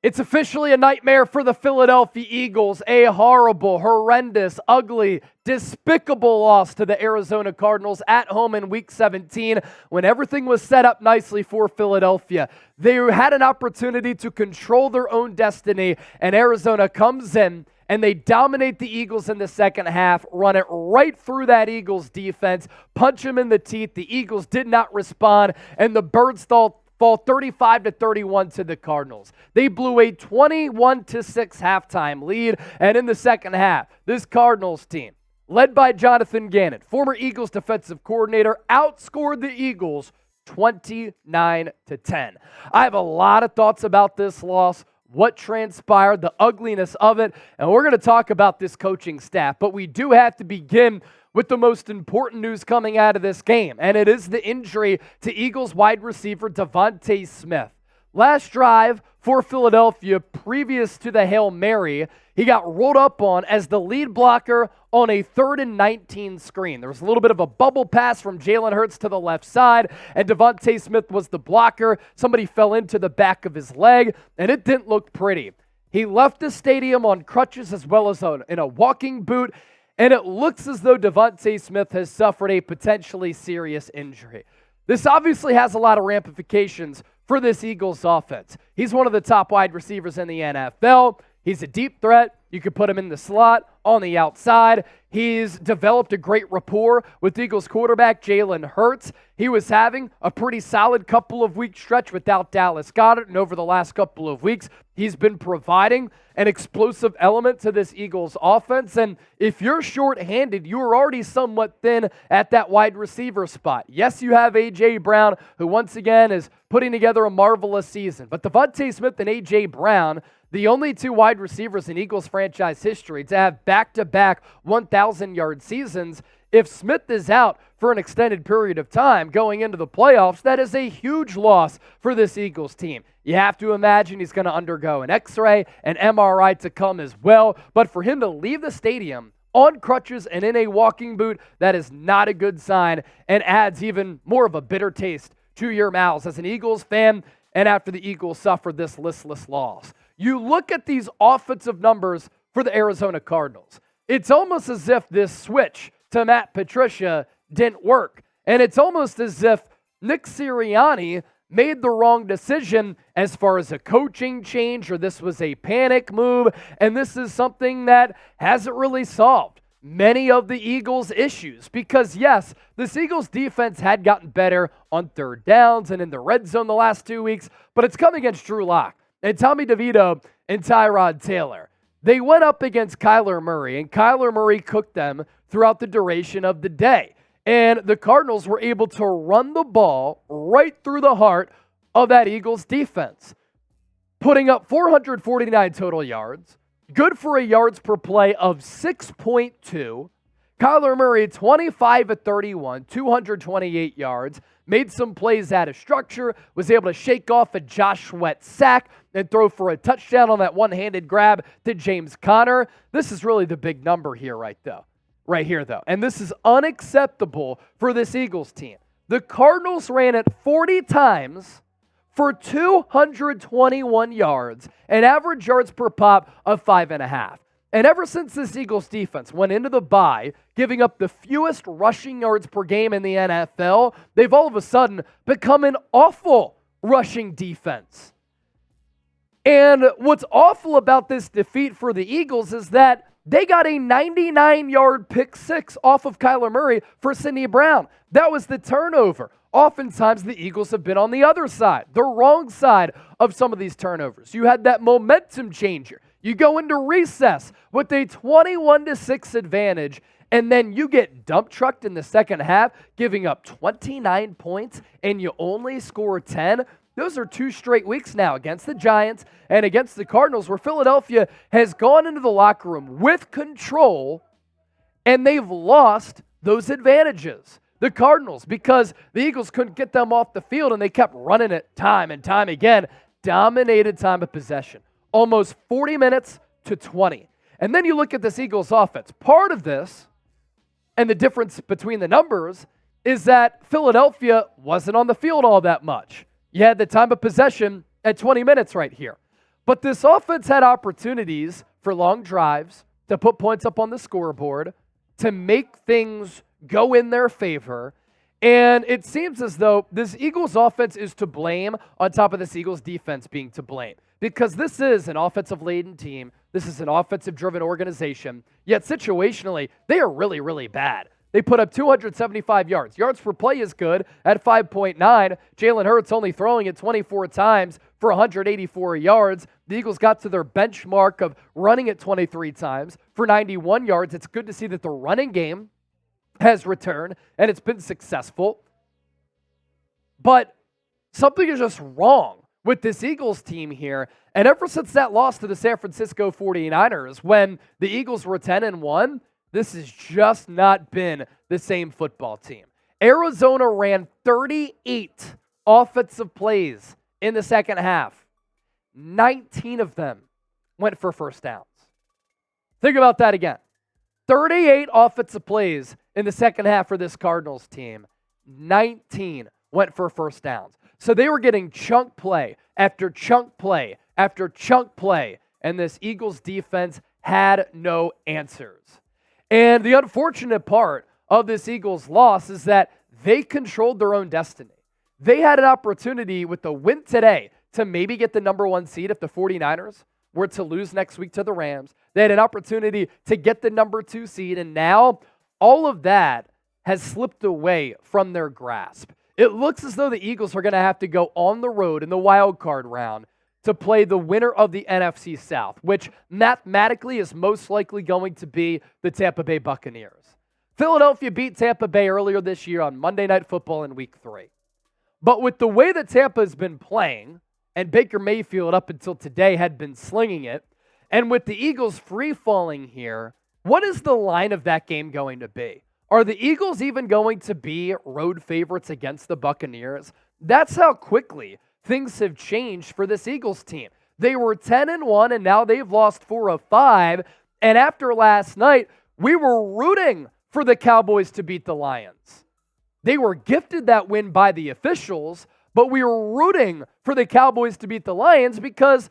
It's officially a nightmare for the Philadelphia Eagles. A horrible, horrendous, ugly, despicable loss to the Arizona Cardinals at home in Week 17 when everything was set up nicely for Philadelphia. They had an opportunity to control their own destiny, and Arizona comes in and they dominate the Eagles in the second half, run it right through that Eagles defense, punch them in the teeth. The Eagles did not respond, and the Birds fall 35-31 to the Cardinals. They blew a 21-6 halftime lead, and in the second half, this Cardinals team, led by Jonathan Gannon, former Eagles defensive coordinator, outscored the Eagles 29-10. I have a lot of thoughts about this loss, what transpired, the ugliness of it, and we're going to talk about this coaching staff, but we do have to begin with the most important news coming out of this game, and it is the injury to Eagles wide receiver DeVonta Smith. Last drive for Philadelphia, previous to the Hail Mary, he got rolled up on as the lead blocker on a 3rd and 19 screen. There was a little bit of a bubble pass from Jalen Hurts to the left side, and DeVonta Smith was the blocker. Somebody fell into the back of his leg, and it didn't look pretty. He left the stadium on crutches as well as in a walking boot, and it looks as though DeVonta Smith has suffered a potentially serious injury. This obviously has a lot of ramifications for this Eagles offense. He's one of the top wide receivers in the NFL. He's a deep threat. You could put him in the slot, on the outside. He's developed a great rapport with Eagles quarterback Jalen Hurts. He was having a pretty solid couple of week stretch without Dallas Goedert, and over the last couple of weeks, he's been providing an explosive element to this Eagles offense. And if you're shorthanded, you are already somewhat thin at that wide receiver spot. Yes, you have A.J. Brown, who once again is putting together a marvelous season. But DeVonta Smith and A.J. Brown, the only two wide receivers in Eagles franchise history to have back-to-back 1,000-yard seasons. If Smith is out for an extended period of time going into the playoffs, that is a huge loss for this Eagles team. You have to imagine he's going to undergo an X-ray, an MRI to come as well. But for him to leave the stadium on crutches and in a walking boot, that is not a good sign and adds even more of a bitter taste to your mouths as an Eagles fan and after the Eagles suffered this listless loss. You look at these offensive numbers for the Arizona Cardinals. It's almost as if this switch to Matt Patricia didn't work. And it's almost as if Nick Sirianni made the wrong decision as far as a coaching change, or this was a panic move, and this is something that hasn't really solved many of the Eagles' issues. Because yes, this Eagles defense had gotten better on third downs and in the red zone the last 2 weeks, but it's come against Drew Lock and Tommy DeVito and Tyrod Taylor. They went up against Kyler Murray, and Kyler Murray cooked them throughout the duration of the day. And the Cardinals were able to run the ball right through the heart of that Eagles defense, putting up 449 total yards, good for a yards per play of 6.2. Kyler Murray, 25-31, 228 yards, made some plays out of structure, was able to shake off a Josh Sweat sack and throw for a touchdown on that one-handed grab to James Conner. This is really the big number here right here, though. And this is unacceptable for this Eagles team. The Cardinals ran it 40 times for 221 yards and average yards per pop of 5.5. And ever since this Eagles defense went into the bye, giving up the fewest rushing yards per game in the NFL, they've all of a sudden become an awful rushing defense. And what's awful about this defeat for the Eagles is that they got a 99-yard pick six off of Kyler Murray for Sidney Brown. That was the turnover. Oftentimes, the Eagles have been on the other side, the wrong side of some of these turnovers. You had that momentum changer. You go into recess with a 21-6 advantage, and then you get dump trucked in the second half, giving up 29 points, and you only score 10. Those are 2 straight weeks now against the Giants and against the Cardinals, where Philadelphia has gone into the locker room with control, and they've lost those advantages. The Cardinals, because the Eagles couldn't get them off the field, and they kept running it time and time again, dominated time of possession. Almost 40 minutes to 20. And then you look at this Eagles offense. Part of this, and the difference between the numbers, is that Philadelphia wasn't on the field all that much. You had the time of possession at 20 minutes right here. But this offense had opportunities for long drives, to put points up on the scoreboard, to make things go in their favor. And it seems as though this Eagles offense is to blame on top of this Eagles defense being to blame. Because this is an offensive-laden team. This is an offensive-driven organization. Yet situationally, they are really, really bad. They put up 275 yards. Yards per play is good at 5.9. Jalen Hurts only throwing it 24 times for 184 yards. The Eagles got to their benchmark of running it 23 times for 91 yards. It's good to see that the running game has returned, and it's been successful. But something is just wrong with this Eagles team here. And ever since that loss to the San Francisco 49ers, when the Eagles were 10-1, this has just not been the same football team. Arizona ran 38 offensive plays in the second half. 19 of them went for first downs. Think about that again. 38 offensive plays in the second half for this Cardinals team. 19 went for first downs. So they were getting chunk play after chunk play after chunk play, and this Eagles defense had no answers. And the unfortunate part of this Eagles loss is that they controlled their own destiny. They had an opportunity with the win today to maybe get the number 1 seed if the 49ers were to lose next week to the Rams. They had an opportunity to get the number 2 seed, and now all of that has slipped away from their grasp. It looks as though the Eagles are going to have to go on the road in the wild card round to play the winner of the NFC South, which mathematically is most likely going to be the Tampa Bay Buccaneers. Philadelphia beat Tampa Bay earlier this year on Monday Night Football in Week 3. But with the way that Tampa has been playing, and Baker Mayfield up until today had been slinging it, and with the Eagles free-falling here, what is the line of that game going to be? Are the Eagles even going to be road favorites against the Buccaneers? That's how quickly things have changed for this Eagles team. They were 10-1, and now they've lost 4 of 5. And after last night, we were rooting for the Cowboys to beat the Lions. They were gifted that win by the officials, but we were rooting for the Cowboys to beat the Lions because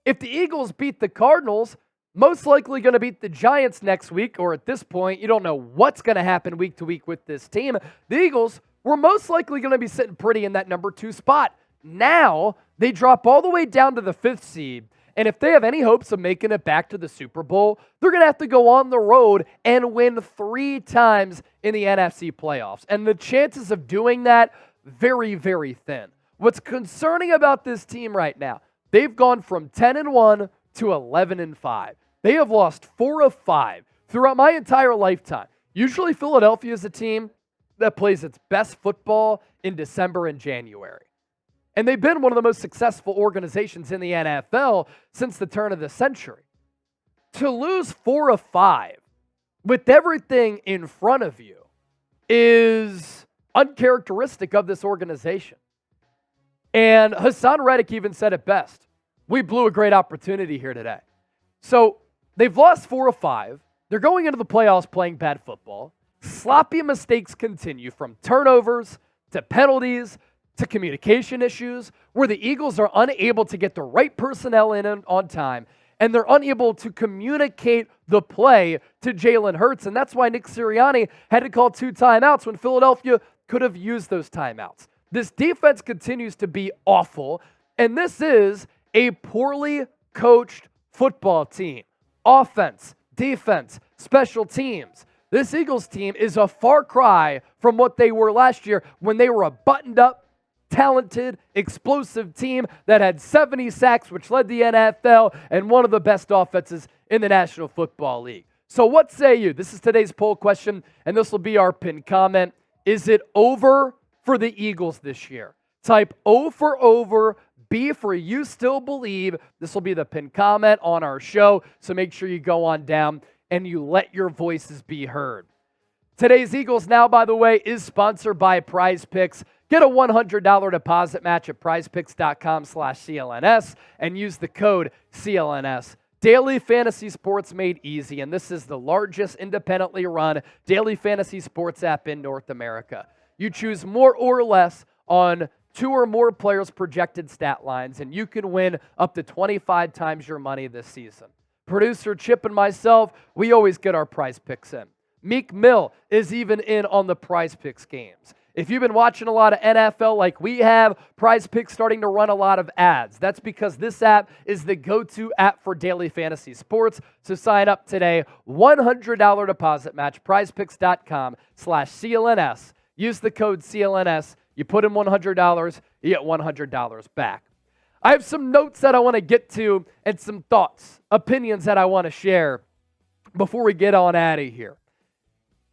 if the Eagles beat the Cardinals, most likely going to beat the Giants next week, or at this point, you don't know what's going to happen week to week with this team. The Eagles were most likely going to be sitting pretty in that number 2 spot. Now, they drop all the way down to the 5th seed, and if they have any hopes of making it back to the Super Bowl, they're going to have to go on the road and win 3 times in the NFC playoffs. And the chances of doing that, very, very thin. What's concerning about this team right now, they've gone from 10-1 to 11-5. They have lost 4 of 5 throughout my entire lifetime. Usually Philadelphia is a team that plays its best football in December and January. And they've been one of the most successful organizations in the NFL since the turn of the century. To lose 4 of 5 with everything in front of you is uncharacteristic of this organization. And Hassan Reddick even said it best. We blew a great opportunity here today. So they've lost 4 of 5. They're going into the playoffs playing bad football. Sloppy mistakes continue from turnovers to penalties to communication issues where the Eagles are unable to get the right personnel in on time, and they're unable to communicate the play to Jalen Hurts. And that's why Nick Sirianni had to call 2 timeouts when Philadelphia could have used those timeouts. This defense continues to be awful, and this is a poorly coached football team. Offense, defense, special teams. This Eagles team is a far cry from what they were last year when they were a buttoned-up, talented, explosive team that had 70 sacks, which led the NFL, and one of the best offenses in the National Football League. So what say you? This is today's poll question, and this will be our pinned comment. Is it over for the Eagles this year? Type O for over, B for you still believe. This will be the pinned comment on our show, so make sure you go on down and you let your voices be heard. Today's Eagles Now, by the way, is sponsored by Prize Picks. Get a $100 deposit match at prizepicks.com/CLNS and use the code CLNS. Daily fantasy sports made easy, and this is the largest independently run daily fantasy sports app in North America. You choose more or less on 2 or more players' projected stat lines, and you can win up to 25 times your money this season. Producer Chip and myself, we always get our Prize Picks in. Meek Mill is even in on the Prize Picks games. If you've been watching a lot of NFL like we have, Prize Picks starting to run a lot of ads. That's because this app is the go-to app for daily fantasy sports. So sign up today. $100 deposit match, prizepicks.com/CLNS. Use the code CLNS. You put in $100, you get $100 back. I have some notes that I want to get to and some thoughts, opinions that I want to share before we get on out of here.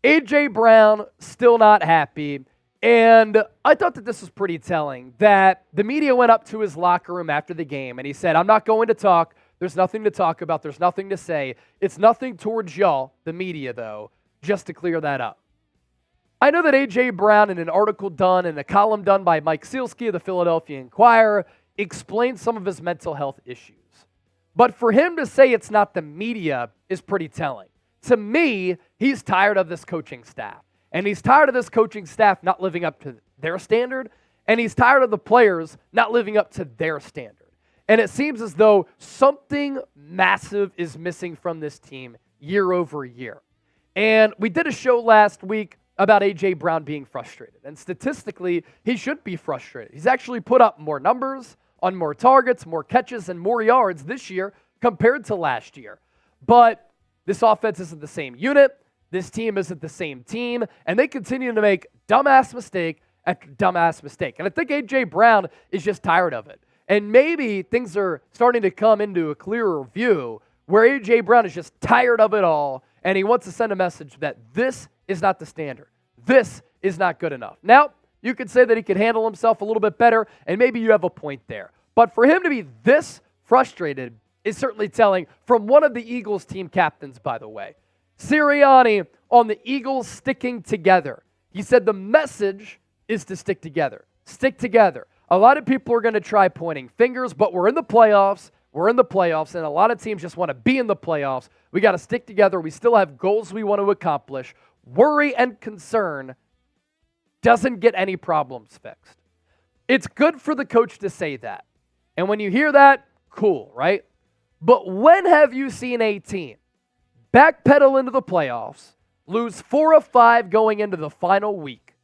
A.J. Brown, still not happy. And I thought that this was pretty telling, that the media went up to his locker room after the game, and he said, I'm not going to talk. There's nothing to talk about. There's nothing to say. It's nothing towards y'all, the media, though, just to clear that up. I know that A.J. Brown, in an article done, in a column done by Mike Sealski of the Philadelphia Inquirer, explained some of his mental health issues. But for him to say it's not the media is pretty telling. To me, he's tired of this coaching staff. And he's tired of this coaching staff not living up to their standard. And he's tired of the players not living up to their standard. And it seems as though something massive is missing from this team year over year. And we did a show last week about A.J. Brown being frustrated. And statistically, he should be frustrated. He's actually put up more numbers on more targets, more catches, and more yards this year compared to last year. But this offense isn't the same unit. This team isn't the same team. And they continue to make dumbass mistake after dumbass mistake. And I think A.J. Brown is just tired of it. And maybe things are starting to come into a clearer view where A.J. Brown is just tired of it all. And he wants to send a message that this is not the standard. This is not good enough. Now, you could say that he could handle himself a little bit better, and maybe you have a point there. But for him to be this frustrated is certainly telling from one of the Eagles team captains, by the way. Sirianni on the Eagles sticking together. He said the message is to stick together. Stick together. A lot of people are going to try pointing fingers, but we're in the playoffs. We're in the playoffs, and a lot of teams just want to be in the playoffs. We got to stick together. We still have goals we want to accomplish. Worry and concern doesn't get any problems fixed. It's good for the coach to say that. And when you hear that, cool, right? But when have you seen a team backpedal into the playoffs, lose 4 of 5 going into the final week,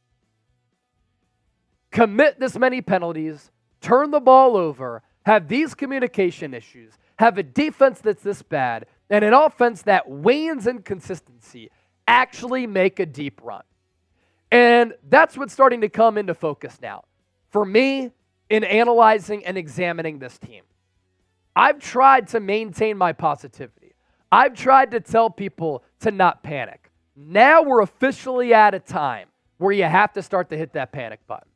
commit this many penalties, turn the ball over, have these communication issues, have a defense that's this bad, and an offense that wanes in consistency, actually make a deep run? And that's what's starting to come into focus now. For me, in analyzing and examining this team, I've tried to maintain my positivity. I've tried to tell people to not panic. Now we're officially at a time where you have to start to hit that panic button.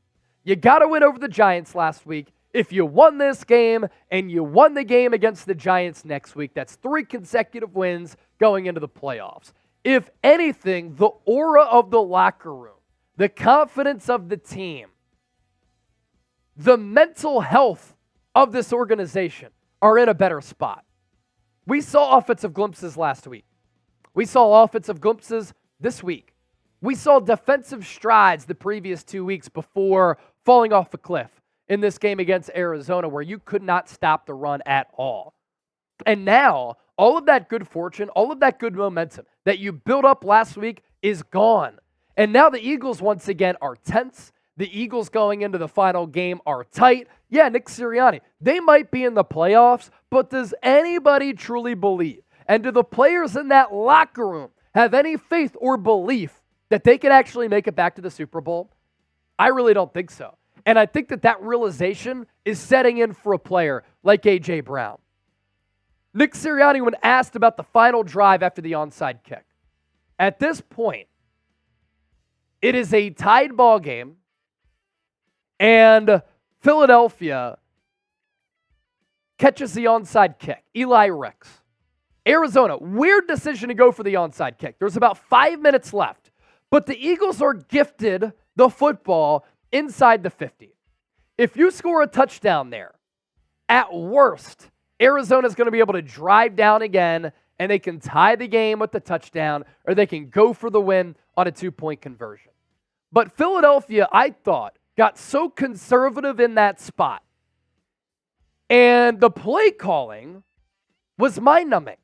You got to win over the Giants last week. If you won this game and you won the game against the Giants next week, that's 3 consecutive wins going into the playoffs. If anything, the aura of the locker room, the confidence of the team, the mental health of this organization are in a better spot. We saw offensive glimpses last week. We saw offensive glimpses this week. We saw defensive strides the previous 2 weeks before falling off a cliff in this game against Arizona where you could not stop the run at all. And now, all of that good fortune, all of that good momentum that you built up last week is gone. And now the Eagles once again are tense. The Eagles going into the final game are tight. Yeah, Nick Sirianni, they might be in the playoffs, but does anybody truly believe? And do the players in that locker room have any faith or belief that they can actually make it back to the Super Bowl? I really don't think so. And I think that that realization is setting in for a player like A.J. Brown. Nick Sirianni, when asked about the final drive after the onside kick, at this point, it is a tied ball game, and Philadelphia catches the onside kick. Eli Ricks. Arizona, weird decision to go for the onside kick. There's about 5 minutes left, but the Eagles are gifted the football inside the 50. If you score a touchdown there, at worst, Arizona's going to be able to drive down again, and they can tie the game with the touchdown, or they can go for the win on a 2-point conversion. But Philadelphia, I thought, got so conservative in that spot. And the play calling was mind-numbing.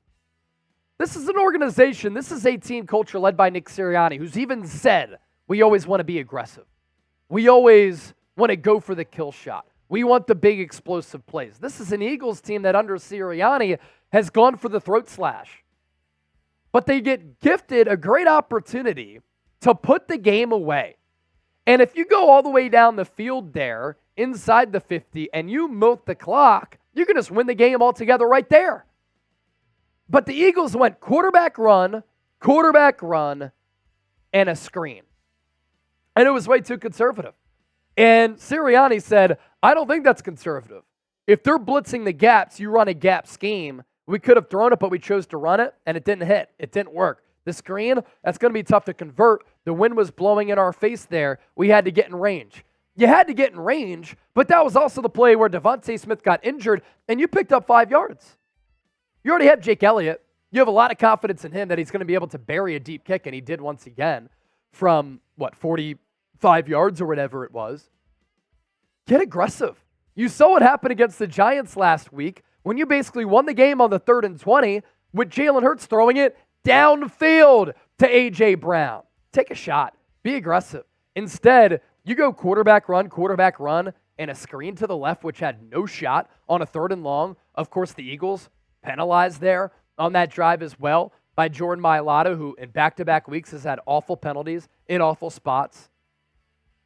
This is an organization, this is a team culture led by Nick Sirianni, who's even said, we always want to be aggressive. We always want to go for the kill shot. We want the big explosive plays. This is an Eagles team that under Sirianni has gone for the throat slash. But they get gifted a great opportunity to put the game away. And if you go all the way down the field there, inside the 50, and you milk the clock, you can just win the game altogether right there. But the Eagles went quarterback run, and a screen. And it was way too conservative. And Sirianni said, I don't think that's conservative. If they're blitzing the gaps, you run a gap scheme. We could have thrown it, but we chose to run it, and it didn't hit. It didn't work. The screen, that's going to be tough to convert. The wind was blowing in our face there. We had to get in range. You had to get in range, but that was also the play where DeVonta Smith got injured, and you picked up 5 yards. You already have Jake Elliott. You have a lot of confidence in him that he's going to be able to bury a deep kick, and he did once again from, 45 yards or whatever it was. Get aggressive. You saw what happened against the Giants last week when you basically won the game on the 3rd and 20 with Jalen Hurts throwing it downfield to A.J. Brown. Take a shot. Be aggressive. Instead, you go quarterback run, and a screen to the left, which had no shot on a 3rd and long. Of course, the Eagles penalized there on that drive as well by Jordan Mailata, who in back-to-back weeks has had awful penalties in awful spots.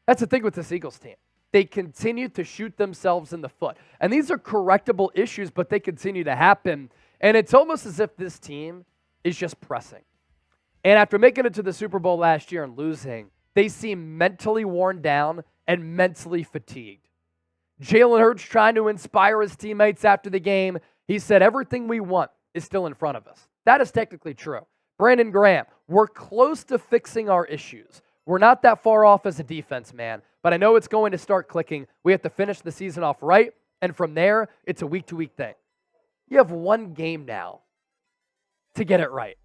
That's the thing with this Eagles team. They continue to shoot themselves in the foot. And these are correctable issues, but they continue to happen. And it's almost as if this team is just pressing. And after making it to the Super Bowl last year and losing, they seem mentally worn down and mentally fatigued. Jalen Hurts trying to inspire his teammates after the game. He said, everything we want is still in front of us. That is technically true. Brandon Graham, we're close to fixing our issues. We're not that far off as a defense, man, but I know it's going to start clicking. We have to finish the season off right, and from there, it's a week-to-week thing. You have one game now to get it right.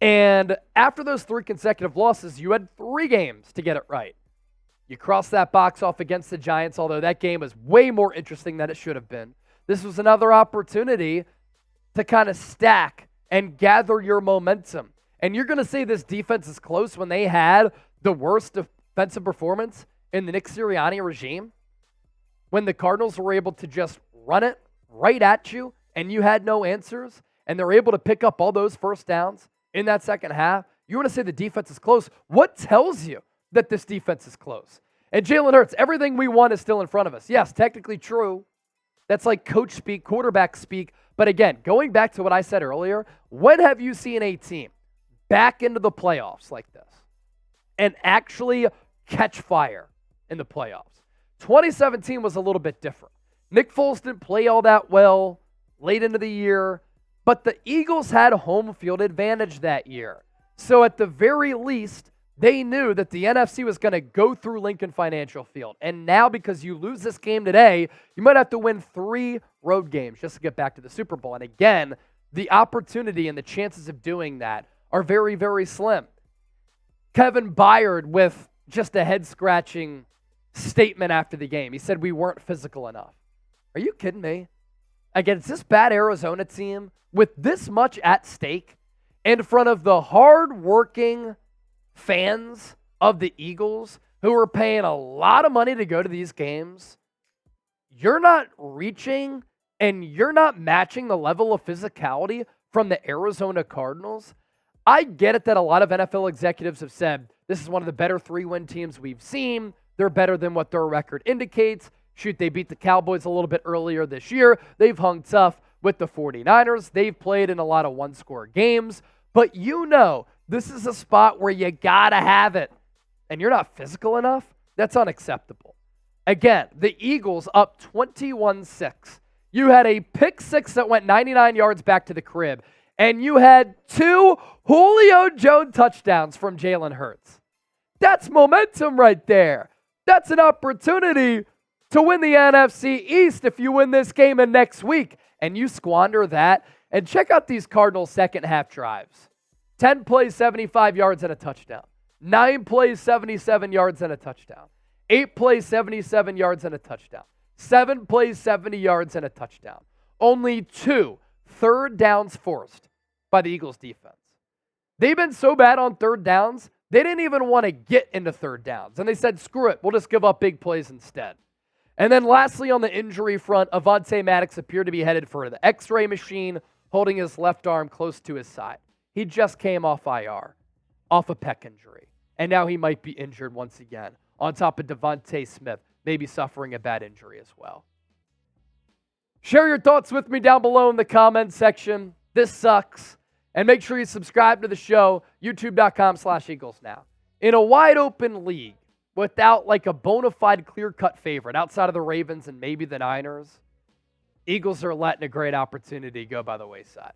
And after those 3 consecutive losses, you had 3 games to get it right. You crossed that box off against the Giants, although that game was way more interesting than it should have been. This was another opportunity to kind of stack and gather your momentum. And you're going to say this defense is close when they had the worst defensive performance in the Nick Sirianni regime? When the Cardinals were able to just run it right at you and you had no answers, and they're able to pick up all those first downs in that second half? You want to say the defense is close? What tells you that this defense is close? And Jalen Hurts, everything we want is still in front of us. Yes, technically true. That's like coach speak, quarterback speak. But again, going back to what I said earlier, when have you seen a team back into the playoffs like this and actually catch fire in the playoffs? 2017 was a little bit different. Nick Foles didn't play all that well late into the year, but the Eagles had home field advantage that year. So at the very least, they knew that the NFC was going to go through Lincoln Financial Field. And now, because you lose this game today, you might have to win 3 road games just to get back to the Super Bowl. And again, the opportunity and the chances of doing that are very, very slim. Kevin Byard with just a head-scratching statement after the game. He said we weren't physical enough. Are you kidding me? Against this bad Arizona team with this much at stake in front of the hard-working fans of the Eagles who are paying a lot of money to go to these games, you're not reaching and you're not matching the level of physicality from the Arizona Cardinals. I get it that a lot of NFL executives have said this is one of the better 3-win teams we've seen. They're better than what their record indicates. Shoot, they beat the Cowboys a little bit earlier this year. They've hung tough with the 49ers. They've played in a lot of one-score games. But you know, this is a spot where you got to have it. And you're not physical enough? That's unacceptable. Again, the Eagles up 21-6. You had a pick six that went 99 yards back to the crib. And you had 2 Julio Jones touchdowns from Jalen Hurts. That's momentum right there. That's an opportunity to win the NFC East if you win this game and next week. And you squander that. And check out these Cardinals second half drives. 10 plays, 75 yards and a touchdown. 9 plays, 77 yards and a touchdown. 8 plays, 77 yards and a touchdown. 7 plays, 70 yards and a touchdown. Only 2 third downs forced by the Eagles defense. They've been so bad on third downs, they didn't even want to get into third downs. And they said, screw it, we'll just give up big plays instead. And then lastly, on the injury front, Avonte Maddox appeared to be headed for the x-ray machine, holding his left arm close to his side. He just came off IR, off a pec injury. And now he might be injured once again, on top of DeVonta Smith, maybe suffering a bad injury as well. Share your thoughts with me down below in the comments section. This sucks. And make sure you subscribe to the show, youtube.com/EaglesNow. In a wide open league, without like a bona fide clear-cut favorite outside of the Ravens and maybe the Niners, Eagles are letting a great opportunity go by the wayside.